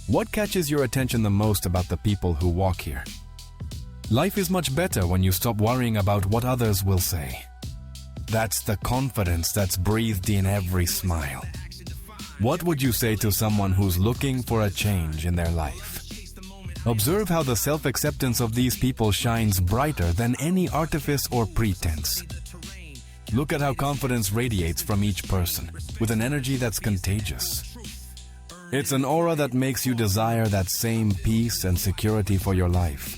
What catches your attention the most about the people who walk here? Life is much better when you stop worrying about what others will say. That's the confidence that's breathed in every smile. What would you say to someone who's looking for a change in their life? Observe how the self-acceptance of these people shines brighter than any artifice or pretense. Look at how confidence radiates from each person, with an energy that's contagious. It's an aura that makes you desire that same peace and security for your life.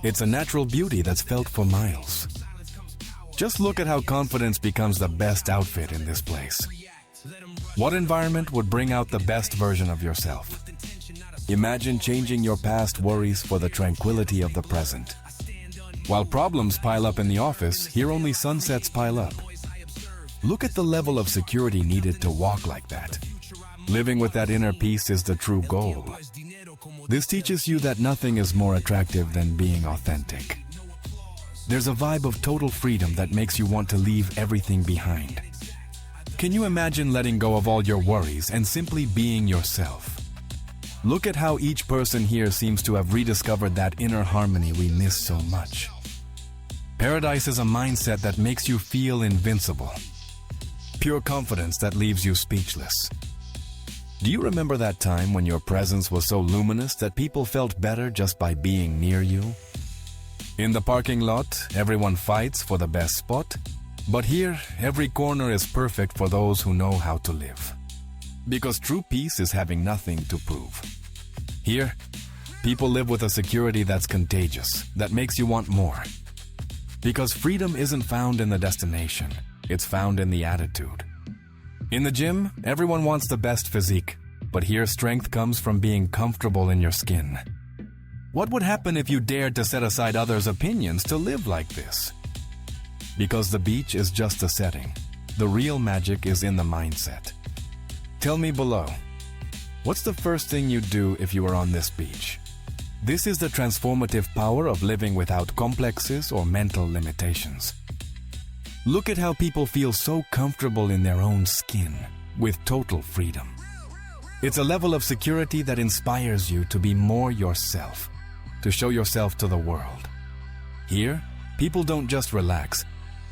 It's a natural beauty that's felt for miles. Just look at how confidence becomes the best outfit in this place. What environment would bring out the best version of yourself? Imagine changing your past worries for the tranquility of the present. While problems pile up in the office, here only sunsets pile up. Look at the level of security needed to walk like that. Living with that inner peace is the true goal. This teaches you that nothing is more attractive than being authentic. There's a vibe of total freedom that makes you want to leave everything behind. Can you imagine letting go of all your worries and simply being yourself? Look at how each person here seems to have rediscovered that inner harmony we miss so much. Paradise is a mindset that makes you feel invincible. Pure confidence that leaves you speechless. Do you remember that time when your presence was so luminous that people felt better just by being near you? In the parking lot, everyone fights for the best spot, but here, every corner is perfect for those who know how to live. Because true peace is having nothing to prove. Here, people live with a security that's contagious, that makes you want more. Because freedom isn't found in the destination, it's found in the attitude. In the gym, everyone wants the best physique, but here strength comes from being comfortable in your skin. What would happen if you dared to set aside others' opinions to live like this? Because the beach is just a setting. The real magic is in the mindset. Tell me below, what's the first thing you'd do if you were on this beach? This is the transformative power of living without complexes or mental limitations. Look at how people feel so comfortable in their own skin, with total freedom. It's a level of security that inspires you to be more yourself, to show yourself to the world. Here, people don't just relax,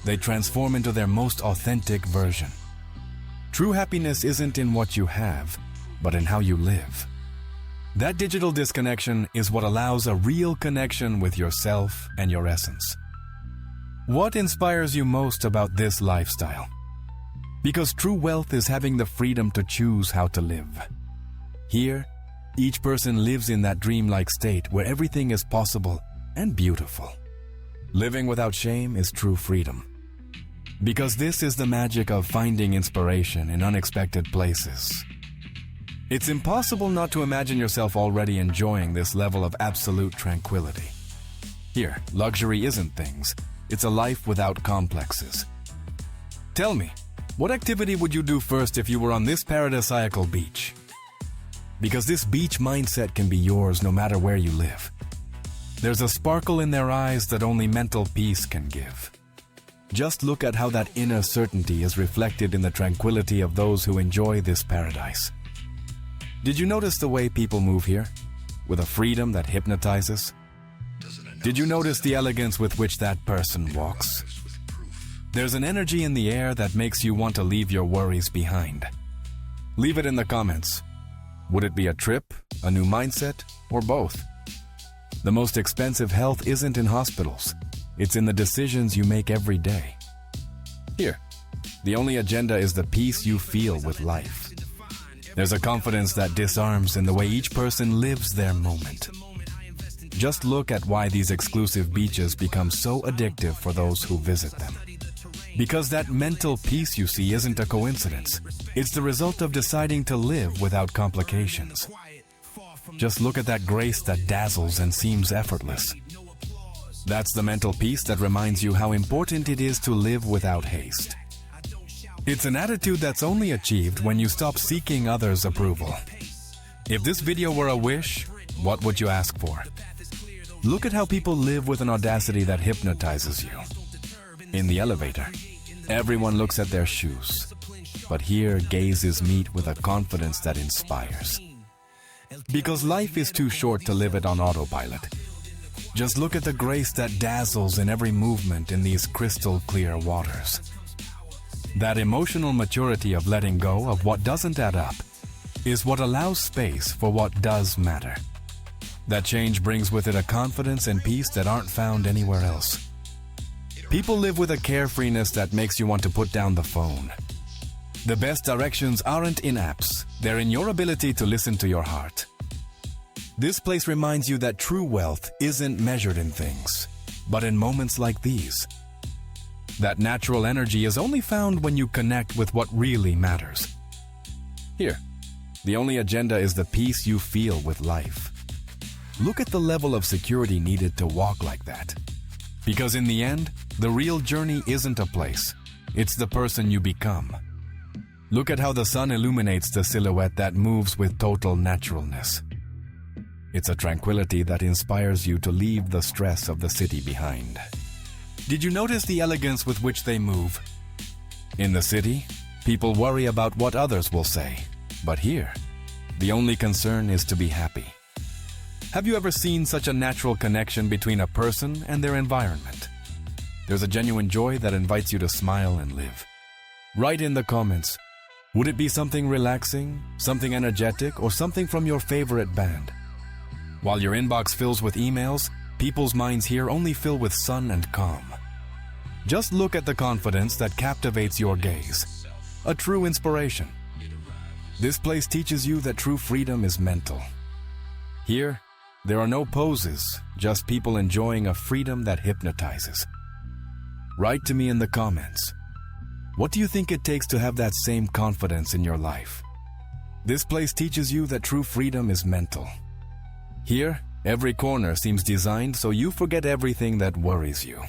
they transform into their most authentic version. True happiness isn't in what you have, but in how you live. That digital disconnection is what allows a real connection with yourself and your essence. What inspires you most about this lifestyle? Because true wealth is having the freedom to choose how to live. Here, each person lives in that dreamlike state where everything is possible and beautiful. Living without shame is true freedom. Because this is the magic of finding inspiration in unexpected places. It's impossible not to imagine yourself already enjoying this level of absolute tranquility. Here, luxury isn't things, it's a life without complexes. Tell me, what activity would you do first if you were on this paradisiacal beach? Because this beach mindset can be yours no matter where you live. There's a sparkle in their eyes that only mental peace can give. Just look at how that inner certainty is reflected in the tranquility of those who enjoy this paradise. Did you notice the way people move here? With a freedom that hypnotizes? Did you notice the elegance with which that person walks? There's an energy in the air that makes you want to leave your worries behind. Leave it in the comments. Would it be a trip, a new mindset, or both? The most expensive health isn't in hospitals. It's in the decisions you make every day. Here, the only agenda is the peace you feel with life. There's a confidence that disarms in the way each person lives their moment. Just look at why these exclusive beaches become so addictive for those who visit them. Because that mental peace you see isn't a coincidence. It's the result of deciding to live without complications. Just look at that grace that dazzles and seems effortless. That's the mental peace that reminds you how important it is to live without haste. It's an attitude that's only achieved when you stop seeking others' approval. If this video were a wish, what would you ask for? Look at how people live with an audacity that hypnotizes you. In the elevator, everyone looks at their shoes, but here gazes meet with a confidence that inspires. Because life is too short to live it on autopilot. Just look at the grace that dazzles in every movement in these crystal clear waters. That emotional maturity of letting go of what doesn't add up is what allows space for what does matter. That change brings with it a confidence and peace that aren't found anywhere else. People live with a carefreeness that makes you want to put down the phone. The best directions aren't in apps, they're in your ability to listen to your heart. This place reminds you that true wealth isn't measured in things, but in moments like these. That natural energy is only found when you connect with what really matters. Here, the only agenda is the peace you feel with life. Look at the level of security needed to walk like that. Because in the end, the real journey isn't a place, it's the person you become. Look at how the sun illuminates the silhouette that moves with total naturalness. It's a tranquility that inspires you to leave the stress of the city behind. Did you notice the elegance with which they move? In the city, people worry about what others will say. But here, the only concern is to be happy. Have you ever seen such a natural connection between a person and their environment? There's a genuine joy that invites you to smile and live. Write in the comments, would it be something relaxing, something energetic, or something from your favorite band? While your inbox fills with emails, people's minds here only fill with sun and calm. Just look at the confidence that captivates your gaze. A true inspiration. This place teaches you that true freedom is mental. Here, there are no poses, just people enjoying a freedom that hypnotizes. Write to me in the comments. What do you think it takes to have that same confidence in your life? This place teaches you that true freedom is mental. Here, every corner seems designed so you forget everything that worries you.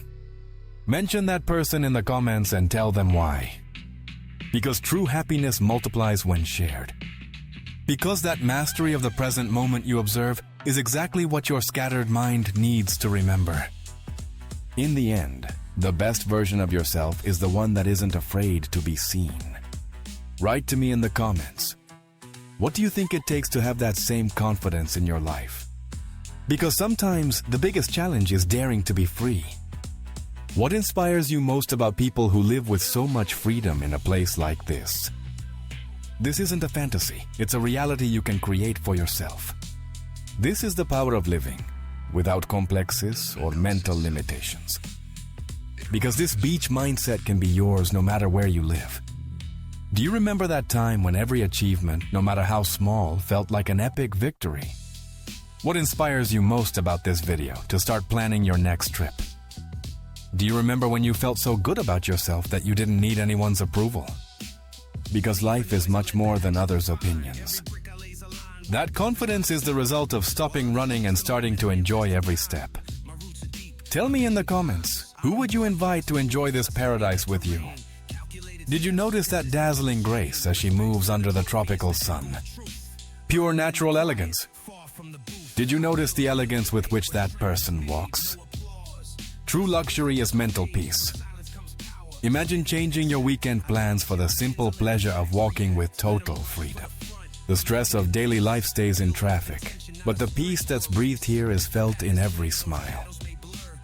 Mention that person in the comments and tell them why. Because true happiness multiplies when shared. Because that mastery of the present moment you observe is exactly what your scattered mind needs to remember. In the end, the best version of yourself is the one that isn't afraid to be seen. Write to me in the comments. What do you think it takes to have that same confidence in your life? Because sometimes the biggest challenge is daring to be free. What inspires you most about people who live with so much freedom in a place like this? This isn't a fantasy, it's a reality you can create for yourself. This is the power of living, without complexes or mental limitations. Because this beach mindset can be yours no matter where you live. Do you remember that time when every achievement, no matter how small, felt like an epic victory? What inspires you most about this video to start planning your next trip? Do you remember when you felt so good about yourself that you didn't need anyone's approval? Because life is much more than others' opinions. That confidence is the result of stopping running and starting to enjoy every step. Tell me in the comments, who would you invite to enjoy this paradise with you? Did you notice that dazzling grace as she moves under the tropical sun? Pure natural elegance. Did you notice the elegance with which that person walks? True luxury is mental peace. Imagine changing your weekend plans for the simple pleasure of walking with total freedom. The stress of daily life stays in traffic, but the peace that's breathed here is felt in every smile.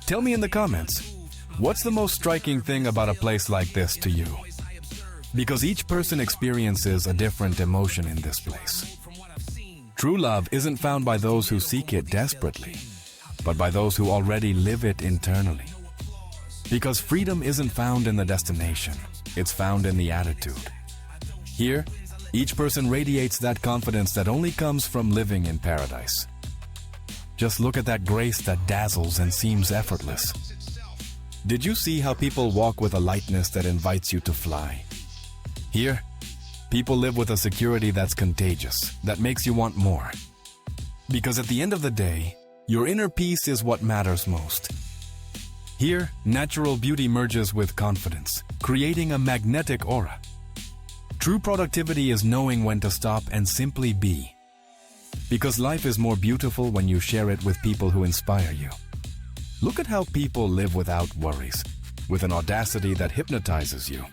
Tell me in the comments, what's the most striking thing about a place like this to you? Because each person experiences a different emotion in this place. True love isn't found by those who seek it desperately, but by those who already live it internally. Because freedom isn't found in the destination, it's found in the attitude. Here, each person radiates that confidence that only comes from living in paradise. Just look at that grace that dazzles and seems effortless. Did you see how people walk with a lightness that invites you to fly? Here, people live with a security that's contagious, that makes you want more. Because at the end of the day, your inner peace is what matters most. Here, natural beauty merges with confidence, creating a magnetic aura. True productivity is knowing when to stop and simply be. Because life is more beautiful when you share it with people who inspire you. Look at how people live without worries, with an audacity that hypnotizes you.